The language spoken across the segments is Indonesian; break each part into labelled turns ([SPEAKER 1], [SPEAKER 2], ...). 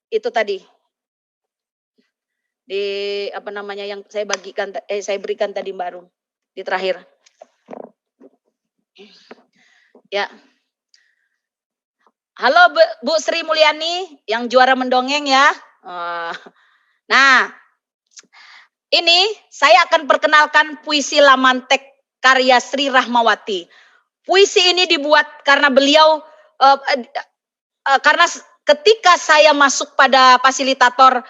[SPEAKER 1] itu tadi, di apa namanya yang saya bagikan saya berikan tadi Mbak Rum, di terakhir. Ya. Halo Bu Sri Mulyani yang juara mendongeng ya. Nah, ini saya akan perkenalkan puisi Lamantek karya Sri Rahmawati. Puisi ini dibuat karena beliau karena ketika saya masuk pada fasilitator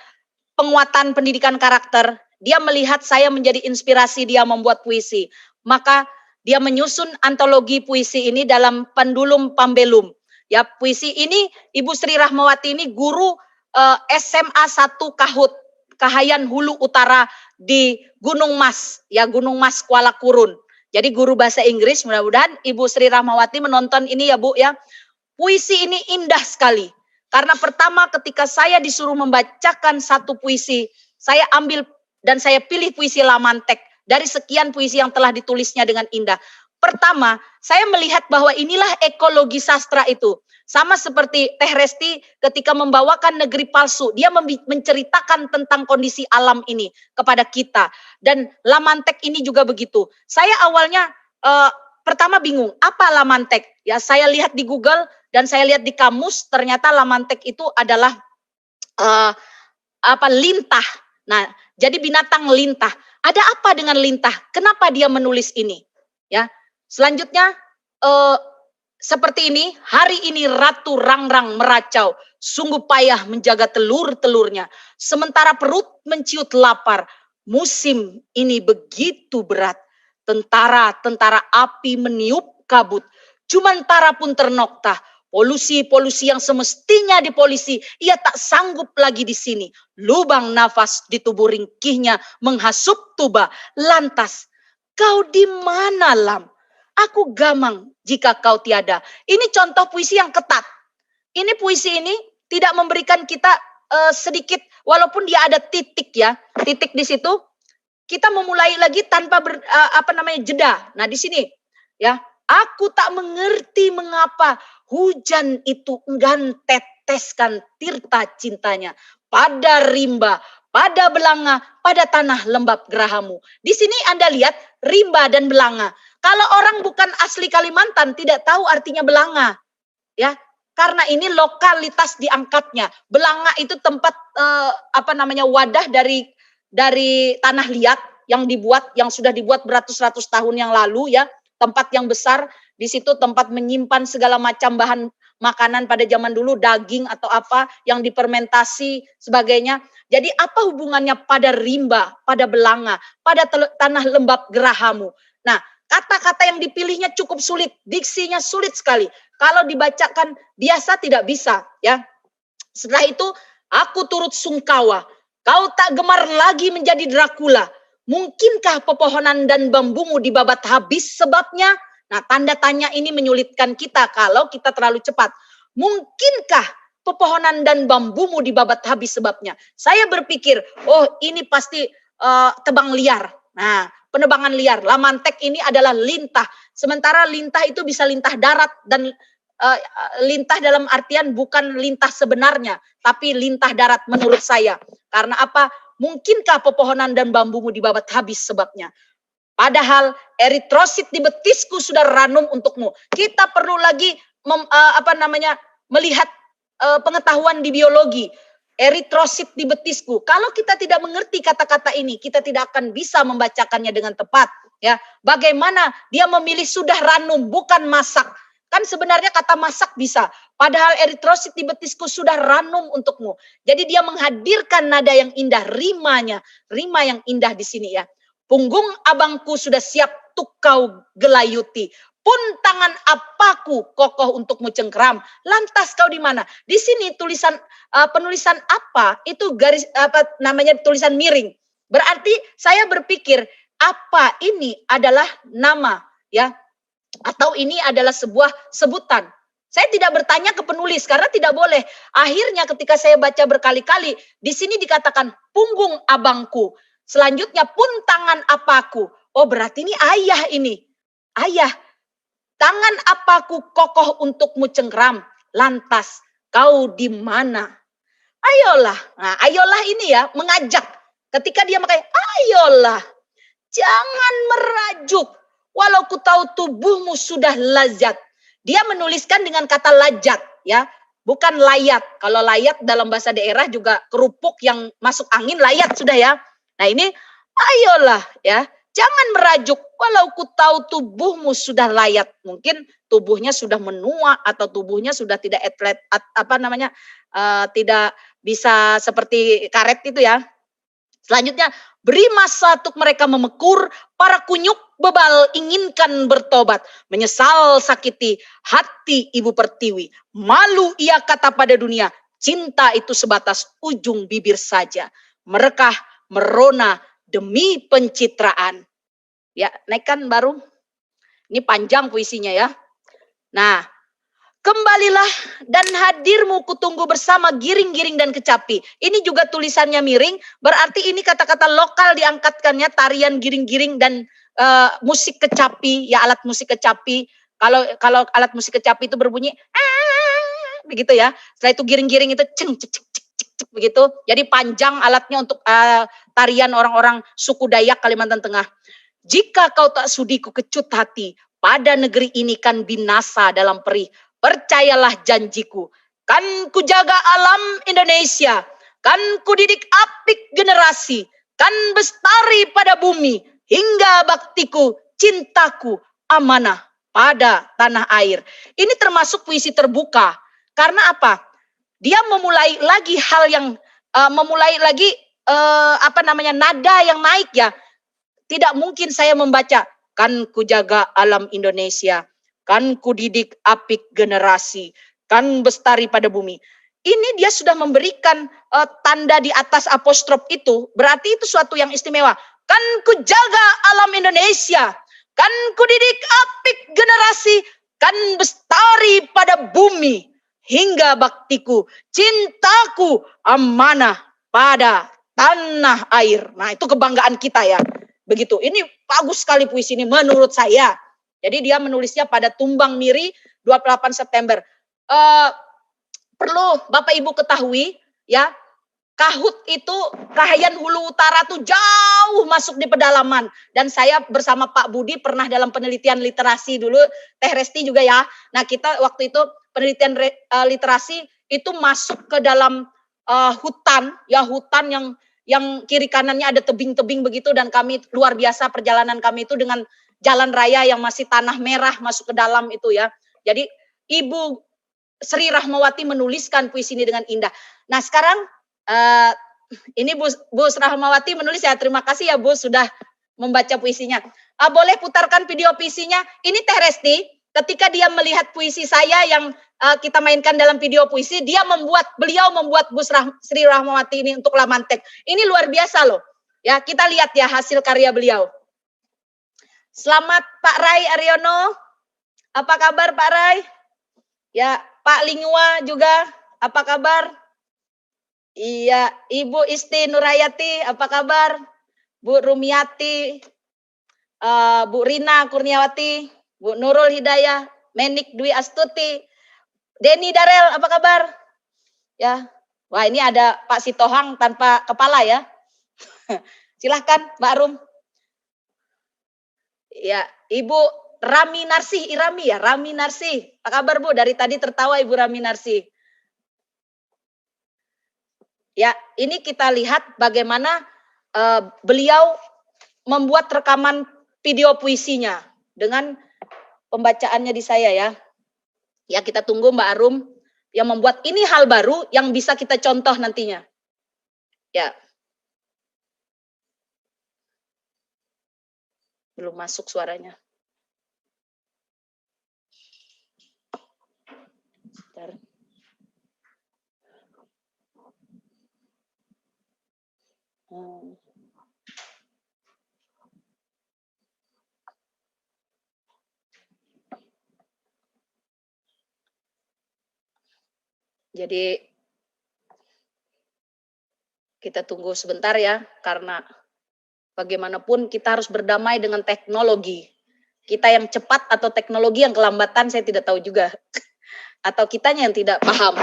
[SPEAKER 1] penguatan pendidikan karakter, dia melihat saya menjadi inspirasi dia membuat puisi. Maka dia menyusun antologi puisi ini dalam Pendulum Pambelum. Ya, puisi ini Ibu Sri Rahmawati ini guru SMA 1 Kahut, Kahayan Hulu Utara di Gunung Mas, ya Gunung Mas Kuala Kurun. Jadi guru bahasa Inggris, mudah-mudahan Ibu Sri Rahmawati menonton ini ya Bu ya. Puisi ini indah sekali. Karena pertama ketika saya disuruh membacakan satu puisi, saya ambil dan saya pilih puisi Lamantek dari sekian puisi yang telah ditulisnya dengan indah. Pertama, saya melihat bahwa inilah ekologi sastra itu. Sama seperti Teh Resti ketika membawakan Negeri Palsu, dia menceritakan tentang kondisi alam ini kepada kita. Dan Lamantek ini juga begitu. Saya awalnya pertama bingung, apa Lamantek? Ya, saya lihat di Google dan saya lihat di kamus, ternyata Lamantek itu adalah lintah. Nah, jadi binatang lintah. Ada apa dengan lintah? Kenapa dia menulis ini? Ya, selanjutnya seperti ini. Hari ini Ratu Rangrang meracau, sungguh payah menjaga telur-telurnya. Sementara perut menciut lapar. Musim ini begitu berat. Tentara api meniup kabut. Jumantara pun ternoktah. Polusi-polusi yang semestinya di polisi, ia tak sanggup lagi di sini. Lubang nafas di tubuh ringkihnya menghasup tuba. Lantas, kau di mana Lam? Aku gamang jika kau tiada. Ini contoh puisi yang ketat. Ini puisi ini tidak memberikan kita sedikit, walaupun dia ada titik ya, titik di situ. Kita memulai lagi tanpa jeda. Nah di sini ya. Aku tak mengerti mengapa hujan itu enggan teteskan tirta cintanya pada rimba, pada belanga, pada tanah lembab gerahamu. Di sini Anda lihat rimba dan belanga. Kalau orang bukan asli Kalimantan tidak tahu artinya belanga, ya. Karena ini lokalitas diangkatnya. Belanga itu tempat wadah dari tanah liat yang sudah dibuat beratus-ratus tahun yang lalu ya. Tempat yang besar, di situ tempat menyimpan segala macam bahan makanan pada zaman dulu, daging atau apa yang difermentasi sebagainya. Jadi apa hubungannya pada rimba, pada belanga, pada tanah lembab gerahamu? Nah, kata-kata yang dipilihnya cukup sulit, diksinya sulit sekali. Kalau dibacakan biasa tidak bisa, ya. Setelah itu, aku turut sungkawa, kau tak gemar lagi menjadi Dracula. Mungkinkah pepohonan dan bambumu dibabat habis sebabnya? Nah, tanda tanya ini menyulitkan kita kalau kita terlalu cepat. Mungkinkah pepohonan dan bambumu dibabat habis sebabnya? Saya berpikir, oh ini pasti tebang liar. Nah, penebangan liar. Lamantek ini adalah lintah. Sementara lintah itu bisa lintah darat dan lintah dalam artian bukan lintah sebenarnya, tapi lintah darat menurut saya. Karena apa? Mungkinkah pepohonan dan bambumu dibabat habis sebabnya? Padahal eritrosit di betisku sudah ranum untukmu. Kita perlu lagi melihat pengetahuan di biologi. Eritrosit di betisku. Kalau kita tidak mengerti kata-kata ini, kita tidak akan bisa membacakannya dengan tepat. Ya, bagaimana dia memilih sudah ranum, bukan masak. Kan sebenarnya kata masak bisa. Padahal eritrosit di betisku sudah ranum untukmu. Jadi dia menghadirkan nada yang indah, rimanya. Rima yang indah di sini ya. Punggung abangku sudah siap tuk kau gelayuti. Pun tangan apaku kokoh untukmu cengkeram. Lantas kau di mana? Di sini penulisan apa? Itu tulisan miring. Berarti saya berpikir apa ini adalah nama ya. Atau ini adalah sebuah sebutan. Saya tidak bertanya ke penulis karena tidak boleh. Akhirnya ketika saya baca berkali-kali, di sini dikatakan punggung abangku. Selanjutnya pun tangan apaku. Oh berarti ini ayah ini. Ayah. Tangan apaku kokoh untukmu cengkram. Lantas kau di mana? Ayolah. Nah, ayolah ini ya mengajak. Ketika dia pakai ayolah. Jangan merajuk. Walau ku tahu tubuhmu sudah lazat. Dia menuliskan dengan kata lazat ya. Bukan layat. Kalau layat dalam bahasa daerah juga kerupuk yang masuk angin layat sudah ya. Nah ini ayolah ya. Jangan merajuk walau ku tahu tubuhmu sudah layat. Mungkin tubuhnya sudah menua atau tubuhnya sudah tidak atlet tidak bisa seperti karet itu ya. Selanjutnya, beri masa untuk mereka memekur, para kunyuk bebal inginkan bertobat, menyesal sakiti hati ibu pertiwi. Malu ia kata pada dunia, cinta itu sebatas ujung bibir saja. Merekah, merona demi pencitraan. Ya, naikkan baru. Ini panjang puisinya ya. Nah, kembalilah dan hadirmu kutunggu bersama giring-giring dan kecapi. Ini juga tulisannya miring, berarti ini kata-kata lokal diangkatkannya tarian giring-giring dan musik kecapi, ya alat musik kecapi. Kalau alat musik kecapi itu berbunyi begitu ya. Setelah itu giring-giring itu ceng cek cek cek begitu. Jadi panjang alatnya untuk tarian orang-orang suku Dayak Kalimantan Tengah. Jika kau tak sudi ku kecut hati, pada negeri ini kan binasa dalam perih. Percayalah janjiku, kan ku jaga alam Indonesia, kan ku didik apik generasi, kan bestari pada bumi, hingga baktiku, cintaku, amanah pada tanah air. Ini termasuk puisi terbuka, karena apa? Dia memulai lagi hal yang, nada yang naik ya. Tidak mungkin saya membaca, kan ku jaga alam Indonesia, kan ku didik apik generasi, kan bestari pada bumi. Ini dia sudah memberikan tanda di atas apostrof itu, berarti itu suatu yang istimewa. Kan ku jaga alam Indonesia, kan ku didik apik generasi, kan bestari pada bumi, hingga baktiku, cintaku, amanah pada tanah air. Nah itu kebanggaan kita ya. Begitu, ini bagus sekali puisi ini menurut saya. Jadi dia menulisnya pada Tumbang Miri 28 September. Perlu Bapak Ibu ketahui ya, Kahut itu Kahayan Hulu Utara tuh jauh masuk di pedalaman. Dan saya bersama Pak Budi pernah dalam penelitian literasi dulu, Teh Resti juga ya. Nah kita waktu itu penelitian literasi itu masuk ke dalam hutan yang kiri kanannya ada tebing-tebing begitu, dan kami luar biasa perjalanan kami itu dengan jalan raya yang masih tanah merah masuk ke dalam itu ya. Jadi Ibu Sri Rahmawati menuliskan puisi ini dengan indah. Nah sekarang ini Bu Sri Rahmawati menulis ya, terima kasih ya Bu sudah membaca puisinya. Boleh putarkan video puisinya. Ini Teh Resti ketika dia melihat puisi saya yang kita mainkan dalam video puisi, beliau membuat Bu Sri Rahmawati ini untuk Lamantek. Ini luar biasa loh. Ya, kita lihat ya hasil karya beliau. Selamat Pak Rai Aryono. Apa kabar Pak Rai? Ya, Pak Lingua juga. Apa kabar? Iya, Ibu Isti Nurayati, apa kabar? Bu Rumiati, Bu Rina Kurniawati, Bu Nurul Hidayah, Menik Dwi Astuti, Denny Darel, apa kabar? Ya, wah ini ada Pak Sitohang tanpa kepala ya. Silahkan Mbak Rum. Ya, Ibu Rami Narsih, Irami ya, Rami Narsih. Apa kabar Bu? Dari tadi tertawa Ibu Rami Narsih. Ya, ini kita lihat bagaimana beliau membuat rekaman video puisinya dengan pembacaannya di saya ya. Ya, kita tunggu Mbak Arum yang membuat ini hal baru yang bisa kita contoh nantinya. Ya. Belum masuk suaranya. Bentar. Jadi kita tunggu sebentar ya, karena bagaimanapun kita harus berdamai dengan teknologi. Kita yang cepat atau teknologi yang kelambatan saya tidak tahu juga. Atau kitanya yang tidak paham.